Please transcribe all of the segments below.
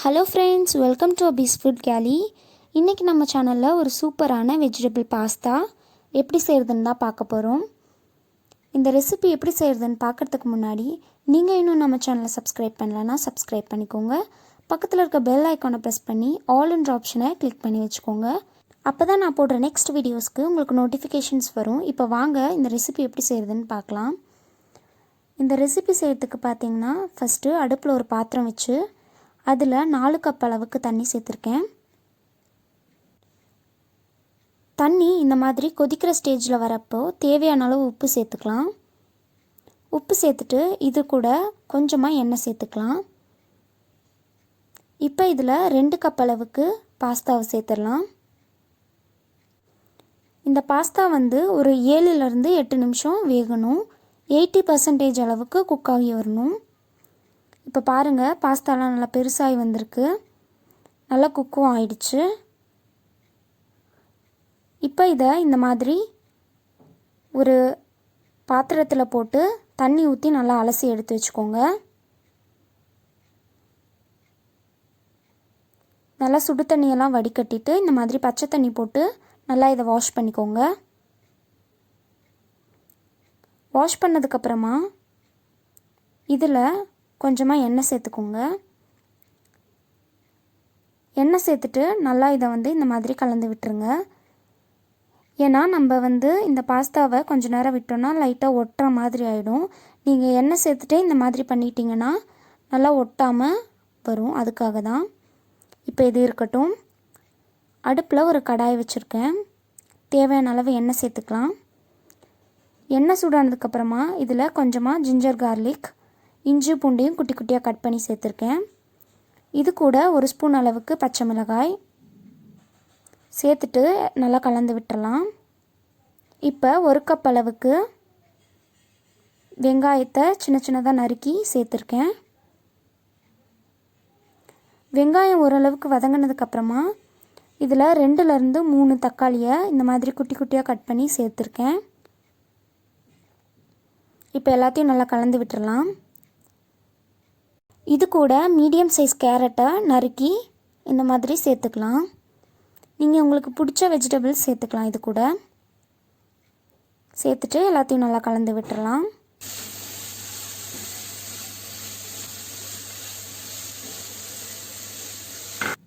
Hello friends, welcome to Abbe's food கேலி. இன்றைக்கி நம்ம சேனலில் ஒரு சூப்பரான வெஜிடபிள் பாஸ்தா எப்படி செய்கிறதுன்னு தான் பார்க்க போகிறோம். இந்த ரெசிபி எப்படி செய்கிறதுன்னு பார்க்குறதுக்கு முன்னாடி நீங்கள் இன்னும் நம்ம சேனலை சப்ஸ்கிரைப் பண்ணலன்னா சப்ஸ்கிரைப் பண்ணிக்கோங்க. பக்கத்தில் இருக்க பெல் ஐக்கானை ப்ரெஸ் பண்ணி ஆல் என்ற ஆப்ஷனை கிளிக் பண்ணி வச்சுக்கோங்க. அப்போ தான் நான் போடுற நெக்ஸ்ட் வீடியோஸ்க்கு உங்களுக்கு நோட்டிஃபிகேஷன்ஸ் வரும். இப்போ வாங்க இந்த ரெசிபி எப்படி செய்கிறதுன்னு பார்க்கலாம். இந்த ரெசிபி செய்கிறதுக்கு பார்த்தீங்கன்னா ஃபஸ்ட்டு அடுப்பில் ஒரு பாத்திரம் வச்சு அதில் 4 கப் அளவுக்கு தண்ணி சேர்த்துருக்கேன். தண்ணி இந்த மாதிரி கொதிக்கிற ஸ்டேஜில் வரப்போ தேவையான அளவு உப்பு சேர்த்துக்கலாம். உப்பு சேர்த்துட்டு இது கூட கொஞ்சமாக எண்ணெய் சேர்த்துக்கலாம். இப்போ இதில் 2 கப் அளவுக்கு பாஸ்தாவை சேர்த்துடலாம். இந்த பாஸ்தா ஒரு 7லேருந்து 8 நிமிஷம் வேகணும். 80% அளவுக்கு குக் ஆகி வரணும். இப்போ பாருங்கள், பாஸ்தாலாம் நல்லா பெருசாகி வந்திருக்கு, நல்லா குக்கும் ஆயிடுச்சு. இப்போ இதை இந்த மாதிரி ஒரு பாத்திரத்தில் போட்டு தண்ணி ஊற்றி நல்லா அலசி எடுத்து வச்சுக்கோங்க. நல்லா சுடு தண்ணியெல்லாம் வடிகட்டிட்டு இந்த மாதிரி பச்சை தண்ணி போட்டு நல்லா இதை வாஷ் பண்ணிக்கோங்க. வாஷ் பண்ணதுக்கப்புறமா இதில் கொஞ்சமாக எண்ணெய் சேர்த்துக்கோங்க. எண்ணெய் சேர்த்துட்டு நல்லா இதை இந்த மாதிரி கலந்து விட்டுருங்க. ஏன்னா நம்ம இந்த பாஸ்தாவை கொஞ்சம் நேரம் விட்டோன்னா லைட்டாக ஒட்டுற மாதிரி ஆகிடும். நீங்கள் எண்ணெய் சேர்த்துட்டே இந்த மாதிரி பண்ணிட்டீங்கன்னா நல்லா ஒட்டாமல் வரும், அதுக்காக தான். இப்போ இது இருக்கட்டும். அடுப்பில் ஒரு கடாய் வச்சுருக்கேன். தேவையான அளவு எண்ணெய் சேர்த்துக்கலாம். எண்ணெய் சூடானதுக்கப்புறமா இதில் கொஞ்சமாக ஜிஞ்சர் கார்லிக், இஞ்சி பூண்டையும் குட்டி குட்டியாக கட் பண்ணி சேர்த்துருக்கேன். இது கூட 1 ஸ்பூன் அளவுக்கு பச்சை மிளகாய் சேர்த்துட்டு நல்லா கலந்து விட்டுறலாம். இப்போ 1 கப் அளவுக்கு வெங்காயத்தை சின்ன சின்னதாக நறுக்கி சேர்த்துருக்கேன். வெங்காயம் ஓரளவுக்கு வதங்கினதுக்கப்புறமா இதில் 2லேருந்து 3 தக்காளியை இந்த மாதிரி குட்டி குட்டியாக கட் பண்ணி சேர்த்துருக்கேன். இப்போ எல்லாத்தையும் நல்லா கலந்து விட்டுறலாம். இது கூட மீடியம் சைஸ் கேரட்டை நறுக்கி இந்த மாதிரி சேர்த்துக்கலாம். நீங்கள் உங்களுக்கு பிடிச்ச வெஜிடபிள்ஸ் சேர்த்துக்கலாம். இது கூட சேர்த்துட்டு எல்லாத்தையும் நல்லா கலந்து விட்டுறலாம்.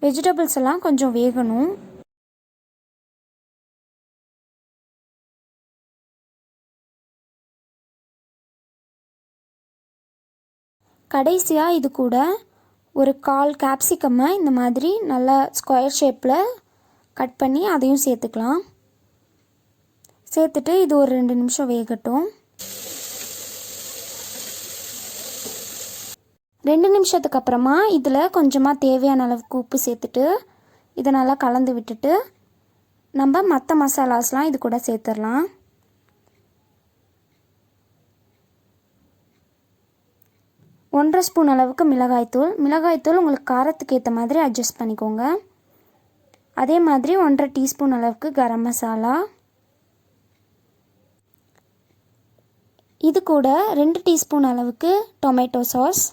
வெஜிடபிள்ஸ் எல்லாம் கொஞ்சம் வேகணும். கடைசியாக இது கூட ஒரு 1/4 கேப்சிகம்மை இந்த மாதிரி நல்லா ஸ்கொயர் ஷேப்பில் கட் பண்ணி அதையும் சேர்த்துக்கலாம். சேர்த்துட்டு இது ஒரு 2 நிமிஷம் வேகட்டும். 2 நிமிஷத்துக்கு அப்புறமா இதில் கொஞ்சமாக தேவையான அளவுக்கு உப்பு சேர்த்துட்டு இதை நல்லா கலந்து விட்டுட்டு நம்ம மற்ற மசாலாஸ்லாம் இது கூட சேர்த்துடலாம். ஒன்றரை ஸ்பூன் அளவுக்கு மிளகாய்த்தூள் உங்களுக்கு காரத்துக்கு ஏற்ற மாதிரி அட்ஜஸ்ட் பண்ணிக்கோங்க. அதே மாதிரி 1/2 டீஸ்பூன் அளவுக்கு கரம் மசாலா. இது கூட 2 டீஸ்பூன் அளவுக்கு டொமேட்டோ சாஸ்.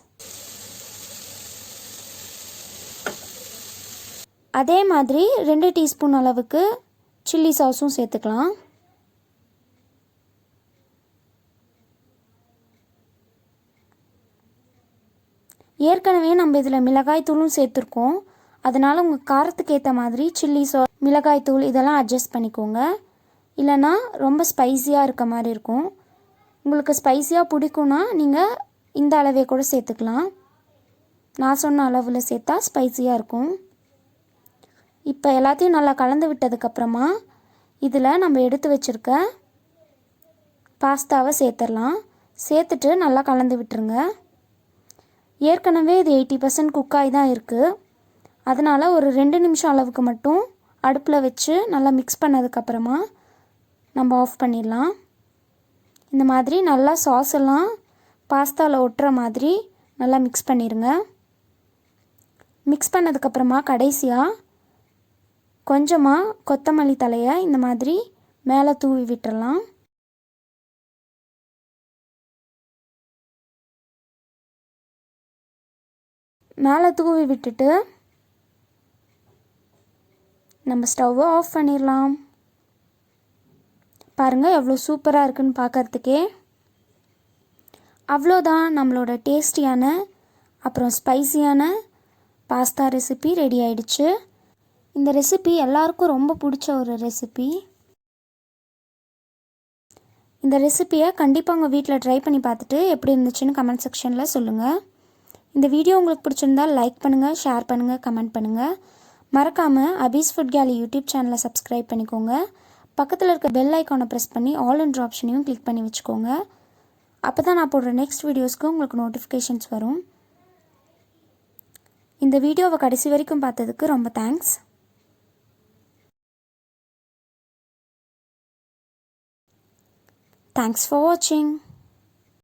அதே மாதிரி 2 டீஸ்பூன் அளவுக்கு சில்லி சாஸும் சேர்த்துக்கலாம். ஏற்கனவே நம்ம இதில் மிளகாய்த்தூளும் சேர்த்துருக்கோம். அதனால் உங்கள் காரத்துக்கு ஏற்ற மாதிரி சில்லி சாஸ், மிளகாய்த்தூள் இதெல்லாம் அட்ஜஸ்ட் பண்ணிக்கோங்க. இல்லைனா ரொம்ப ஸ்பைஸியாக இருக்க மாதிரி இருக்கும். உங்களுக்கு ஸ்பைஸியாக பிடிக்கும்னா நீங்கள் இந்த அளவே கூட சேர்த்துக்கலாம். நான் சொன்ன அளவில் சேர்த்தா ஸ்பைஸியாக இருக்கும். இப்போ எல்லாத்தையும் நல்லா கலந்து விட்டதுக்கப்புறமா இதில் நம்ம எடுத்து வச்சுருக்க பாஸ்தாவை சேர்த்துடலாம். சேர்த்துட்டு நல்லா கலந்து விட்டுருங்க. ஏற்கனவே இது 80% குக்காகி தான் இருக்குது. அதனால் ஒரு 2 நிமிஷம் அளவுக்கு மட்டும் அடுப்பில் வச்சு நல்லா மிக்ஸ் பண்ணதுக்கப்புறமா நம்ம ஆஃப் பண்ணிடலாம். இந்த மாதிரி நல்லா சாஸ் எல்லாம் பாஸ்தாவில் ஒட்டுற மாதிரி நல்லா மிக்ஸ் பண்ணிடுங்க. மிக்ஸ் பண்ணதுக்கப்புறமா கடைசியாக கொஞ்சமாக கொத்தமல்லி தழையை இந்த மாதிரி மேலே தூவி விட்டுறலாம். மேலே தூவி விட்டுட்டு நம்ம ஸ்டவ்வை ஆஃப் பண்ணிடலாம். பாருங்கள் எவ்வளோ சூப்பராக இருக்குன்னு பார்க்கறதுக்கே. அவ்வளோதான், நம்மளோட டேஸ்டியான அப்புறம் ஸ்பைசியான பாஸ்தா ரெசிபி ரெடி ஆயிடுச்சு. இந்த ரெசிபி எல்லாருக்கும் ரொம்ப பிடிச்ச ஒரு ரெசிபி. இந்த ரெசிபியை கண்டிப்பாக உங்கள் வீட்டில் ட்ரை பண்ணி பார்த்துட்டு எப்படி இருந்துச்சுன்னு கமெண்ட் செக்ஷனில் சொல்லுங்கள். இந்த வீடியோ உங்களுக்கு பிடிச்சிருந்தால் லைக் பண்ணுங்கள், ஷேர் பண்ணுங்கள், கமெண்ட் பண்ணுங்கள். மறக்காமல் அபீஸ் ஃபுட் கேலி யூடியூப் சேனலை சப்ஸ்கிரைப் பண்ணிக்கோங்க. பக்கத்தில் இருக்க பெல் ஐக்கானை ப்ரெஸ் பண்ணி ஆல் என்ற ஆப்ஷனையும் கிளிக் பண்ணி வச்சுக்கோங்க. அப்போ தான் நான் போடுற நெக்ஸ்ட் வீடியோஸ்க்கு உங்களுக்கு நோட்டிஃபிகேஷன்ஸ் வரும். இந்த வீடியோவை கடைசி வரைக்கும் பார்த்ததுக்கு ரொம்ப தேங்க்ஸ். Thanks for watching.